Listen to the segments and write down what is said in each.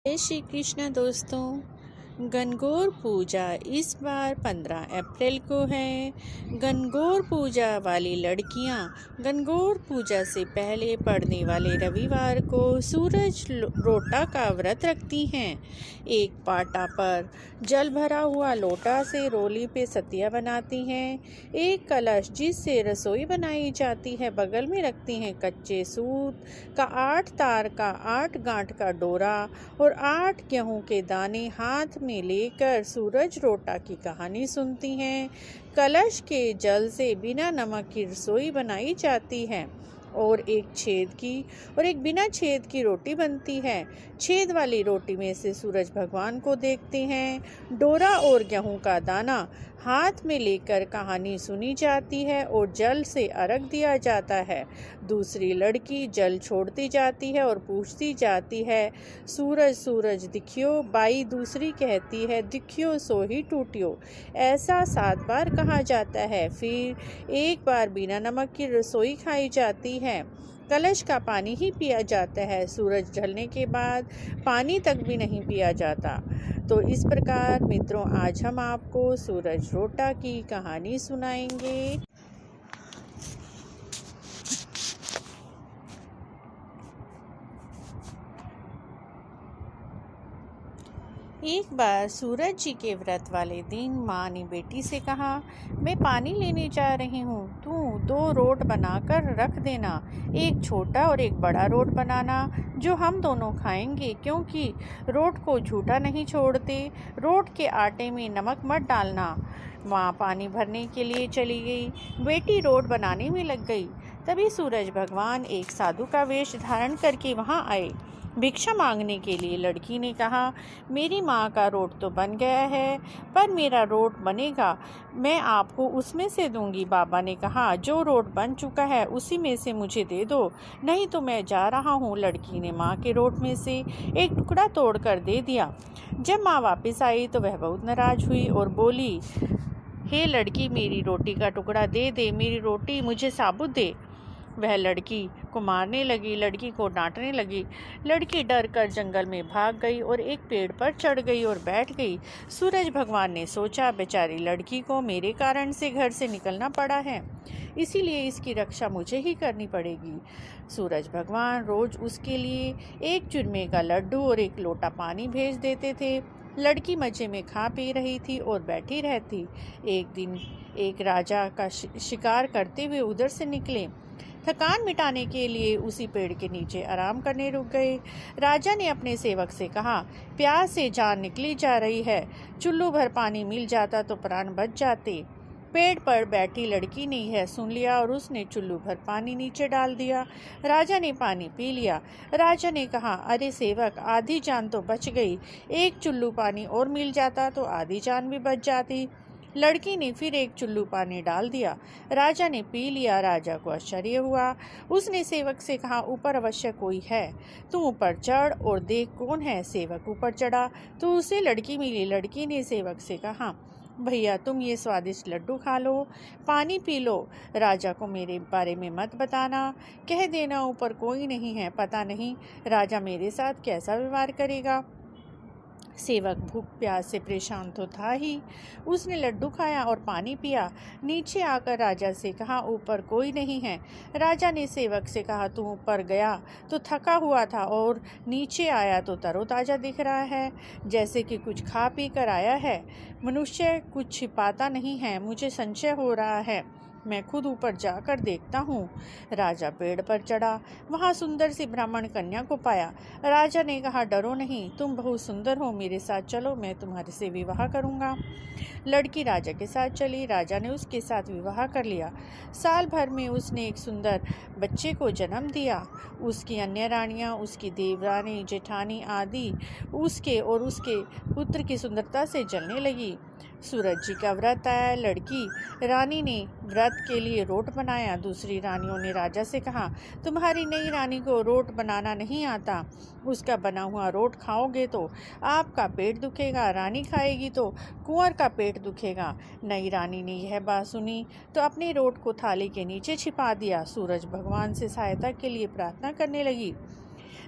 जय श्री कृष्ण दोस्तों। गणगौर पूजा इस बार 15 अप्रैल को है। गणगौर पूजा वाली लड़कियां गणगौर पूजा से पहले पड़ने वाले रविवार को सूरज रोटा का व्रत रखती हैं। एक पाटा पर जल भरा हुआ लोटा से रोली पे सतिया बनाती हैं। एक कलश जिससे रसोई बनाई जाती है बगल में रखती हैं। कच्चे सूत का 8 तार का 8 गांठ का डोरा और 8 गेहूं के दाने हाथ में लेकर सूरज रोटा की कहानी सुनती हैं। कलश के जल से बिना नमक की रसोई बनाई जाती है और एक छेद की और एक बिना छेद की रोटी बनती है। छेद वाली रोटी में से सूरज भगवान को देखते हैं। डोरा और गेहूं का दाना हाथ में लेकर कहानी सुनी जाती है और जल से अर्घ दिया जाता है। दूसरी लड़की जल छोड़ती जाती है और पूछती जाती है, सूरज सूरज दिखियो। बाई दूसरी कहती है, दिखियो सो ही टूटियो। ऐसा 7 बार कहा जाता है। फिर एक बार बिना नमक की रसोई खाई जाती है। कलश का पानी ही पिया जाता है। सूरज ढलने के बाद पानी तक भी नहीं पिया जाता। तो इस प्रकार मित्रों, आज हम आपको सूरज रोटा की कहानी सुनाएंगे। एक बार सूरज जी के व्रत वाले दिन माँ ने बेटी से कहा, मैं पानी लेने जा रही हूँ, तू 2 रोट बनाकर रख देना। एक छोटा और एक बड़ा रोट बनाना जो हम दोनों खाएंगे, क्योंकि रोट को झूठा नहीं छोड़ते। रोट के आटे में नमक मत डालना। माँ पानी भरने के लिए चली गई। बेटी रोट बनाने में लग गई। तभी सूरज भगवान एक साधु का वेश धारण करके वहाँ आए। भिक्षा मांगने के लिए लड़की ने कहा, मेरी माँ का रोट तो बन गया है, पर मेरा रोट बनेगा, मैं आपको उसमें से दूंगी। बाबा ने कहा, जो रोट बन चुका है उसी में से मुझे दे दो, नहीं तो मैं जा रहा हूँ। लड़की ने माँ के रोट में से एक टुकड़ा तोड़कर दे दिया। जब माँ वापस आई तो वह बहुत नाराज हुई और बोली, हे लड़की, मेरी रोटी का टुकड़ा दे दे, मेरी रोटी मुझे साबुत दे। वह लड़की को मारने लगी, लड़की को डांटने लगी। लड़की डर कर जंगल में भाग गई और एक पेड़ पर चढ़ गई और बैठ गई। सूरज भगवान ने सोचा, बेचारी लड़की को मेरे कारण से घर से निकलना पड़ा है, इसीलिए इसकी रक्षा मुझे ही करनी पड़ेगी। सूरज भगवान रोज उसके लिए एक चूरमे का लड्डू और एक लोटा पानी भेज देते थे। लड़की मजे में खा पी रही थी और बैठी रहती। एक दिन एक राजा का शिकार करते हुए उधर से निकले। थकान मिटाने के लिए उसी पेड़ के नीचे आराम करने रुक गए। राजा ने अपने सेवक से कहा, प्यास से जान निकली जा रही है, चुल्लू भर पानी मिल जाता तो प्राण बच जाते। पेड़ पर बैठी लड़की ने यह सुन लिया और उसने चुल्लू भर पानी नीचे डाल दिया। राजा ने पानी पी लिया। राजा ने कहा, अरे सेवक, आधी जान तो बच गई, एक चुल्लू पानी और मिल जाता तो आधी जान भी बच जाती। लड़की ने फिर एक चुल्लू पानी डाल दिया। राजा ने पी लिया। राजा को आश्चर्य हुआ। उसने सेवक से कहा, ऊपर अवश्य कोई है, तुम ऊपर चढ़ और देख कौन है। सेवक ऊपर चढ़ा तो उसे लड़की मिली। लड़की ने सेवक से कहा, भैया, तुम ये स्वादिष्ट लड्डू खा लो, पानी पी लो, राजा को मेरे बारे में मत बताना, कह देना ऊपर कोई नहीं है, पता नहीं राजा मेरे साथ कैसा व्यवहार करेगा। सेवक भूख प्यास से परेशान तो था ही। उसने लड्डू खाया और पानी पिया। नीचे आकर राजा से कहा, ऊपर कोई नहीं है। राजा ने सेवक से कहा, तू ऊपर गया तो थका हुआ था और नीचे आया तो तरोताज़ा दिख रहा है, जैसे कि कुछ खा पी कर आया है। मनुष्य कुछ छिपाता नहीं है, मुझे संशय हो रहा है, मैं खुद ऊपर जाकर देखता हूँ। राजा पेड़ पर चढ़ा। वहाँ सुंदर सी ब्राह्मण कन्या को पाया। राजा ने कहा, डरो नहीं, तुम बहुत सुंदर हो, मेरे साथ चलो, मैं तुम्हारे से विवाह करूँगा। लड़की राजा के साथ चली। राजा ने उसके साथ विवाह कर लिया। साल भर में उसने एक सुंदर बच्चे को जन्म दिया। उसकी अन्य रानियाँ, उसकी देवरानी, जेठानी आदि उसके और उसके पुत्र की सुंदरता से जलने लगी। सूरज जी का व्रत आया। लड़की रानी ने व्रत के लिए रोट बनाया। दूसरी रानियों ने राजा से कहा, तुम्हारी नई रानी को रोट बनाना नहीं आता, उसका बना हुआ रोट खाओगे तो आपका पेट दुखेगा, रानी खाएगी तो कुंवर का पेट दुखेगा। नई रानी ने यह बात सुनी तो अपने रोट को थाली के नीचे छिपा दिया। सूरज भगवान से सहायता के लिए प्रार्थना करने लगी।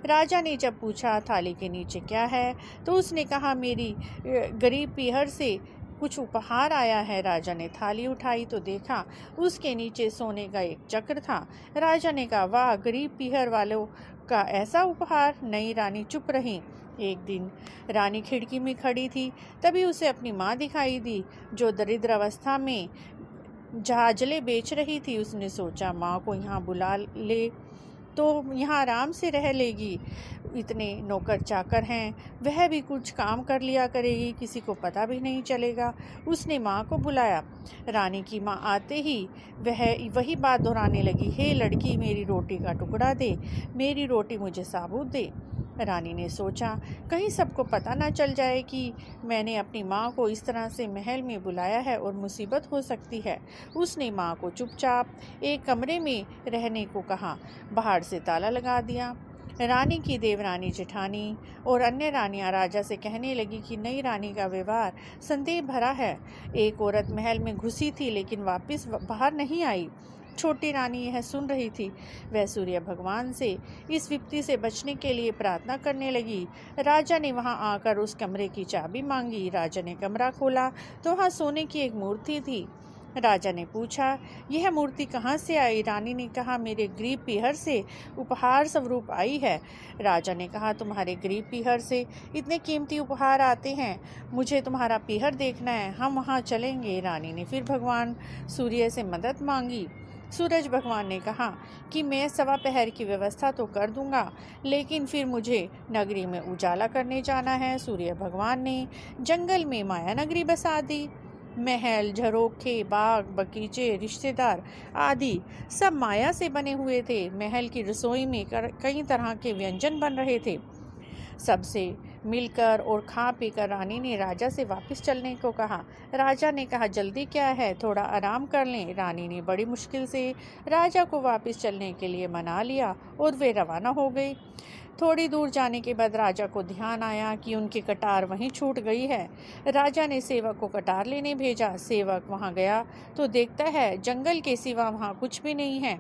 राजा ने जब पूछा थाली के नीचे क्या है, तो उसने कहा मेरी गरीब पीहर से कुछ उपहार आया है। राजा ने थाली उठाई तो देखा उसके नीचे सोने का एक चक्र था। राजा ने कहा, वाह, गरीब पीहर वालों का ऐसा उपहार। नई रानी चुप रही। एक दिन रानी खिड़की में खड़ी थी, तभी उसे अपनी माँ दिखाई दी, जो दरिद्र अवस्था में झाजले बेच रही थी। उसने सोचा, माँ को यहाँ बुला ले तो यहाँ आराम से रह लेगी। इतने नौकर चाकर हैं, वह भी कुछ काम कर लिया करेगी, किसी को पता भी नहीं चलेगा। उसने माँ को बुलाया। रानी की माँ आते ही वह वही बात दोहराने लगी, हे लड़की, मेरी रोटी का टुकड़ा दे, मेरी रोटी मुझे साबुत दे। रानी ने सोचा, कहीं सबको पता ना चल जाए कि मैंने अपनी माँ को इस तरह से महल में बुलाया है और मुसीबत हो सकती है। उसने माँ को चुपचाप एक कमरे में रहने को कहा, बाहर से ताला लगा दिया। रानी की देवरानी जेठानी और अन्य रानियां राजा से कहने लगी कि नई रानी का व्यवहार संदेह भरा है। एक औरत महल में घुसी थी लेकिन वापस बाहर नहीं आई। छोटी रानी यह सुन रही थी। वह सूर्य भगवान से इस विपत्ति से बचने के लिए प्रार्थना करने लगी। राजा ने वहां आकर उस कमरे की चाबी मांगी। राजा ने कमरा खोला तो वहां सोने की एक मूर्ति थी। राजा ने पूछा, यह मूर्ति कहाँ से आई? रानी ने कहा, मेरे गरीब पीहर से उपहार स्वरूप आई है। राजा ने कहा, तुम्हारे गरीब पीहर से इतने कीमती उपहार आते हैं, मुझे तुम्हारा पीहर देखना है, हम वहाँ चलेंगे। रानी ने फिर भगवान सूर्य से मदद मांगी। सूरज भगवान ने कहा कि मैं सवा पहर की व्यवस्था तो कर दूंगा, लेकिन फिर मुझे नगरी में उजाला करने जाना है। सूर्य भगवान ने जंगल में माया नगरी बसा दी। महल, झरोखे, बाग, बगीचे, रिश्तेदार आदि सब माया से बने हुए थे। महल की रसोई में कई तरह के व्यंजन बन रहे थे। सबसे मिलकर और खा पीकर रानी ने राजा से वापस चलने को कहा। राजा ने कहा, जल्दी क्या है, थोड़ा आराम कर लें। रानी ने बड़ी मुश्किल से राजा को वापस चलने के लिए मना लिया और वे रवाना हो गए। थोड़ी दूर जाने के बाद राजा को ध्यान आया कि उनकी कटार वहीं छूट गई है। राजा ने सेवक को कटार लेने भेजा। सेवक वहां गया तो देखता है जंगल के सिवा वहां कुछ भी नहीं है।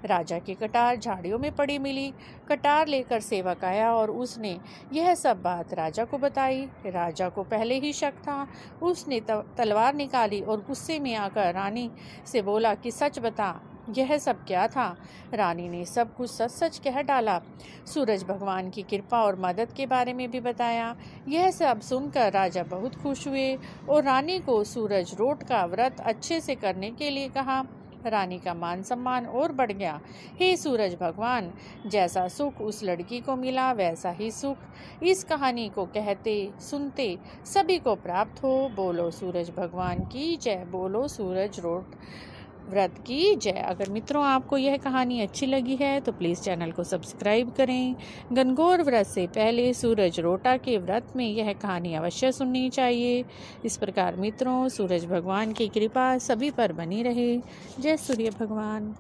राजा की कटार झाड़ियों में पड़ी मिली। कटार लेकर सेवक आया और उसने यह सब बात राजा को बताई। राजा को पहले ही शक था। उसने तलवार निकाली और गुस्से में आकर रानी से बोला कि सच बता, यह सब क्या था? रानी ने सब कुछ सच सच कह डाला। सूरज भगवान की कृपा और मदद के बारे में भी बताया। यह सब सुनकर राजा बहुत खुश हुए और रानी को सूरज रोट का व्रत अच्छे से करने के लिए कहा। रानी का मान सम्मान और बढ़ गया। हे सूरज भगवान, जैसा सुख उस लड़की को मिला वैसा ही सुख इस कहानी को कहते सुनते सभी को प्राप्त हो। बोलो सूरज भगवान की जय, बोलो सूरज रोट व्रत की जय। अगर मित्रों आपको यह कहानी अच्छी लगी है तो प्लीज़ चैनल को सब्सक्राइब करें। गणगौर व्रत से पहले सूरज रोटा के व्रत में यह कहानी अवश्य सुननी चाहिए। इस प्रकार मित्रों, सूरज भगवान की कृपा सभी पर बनी रहे। जय सूर्य भगवान।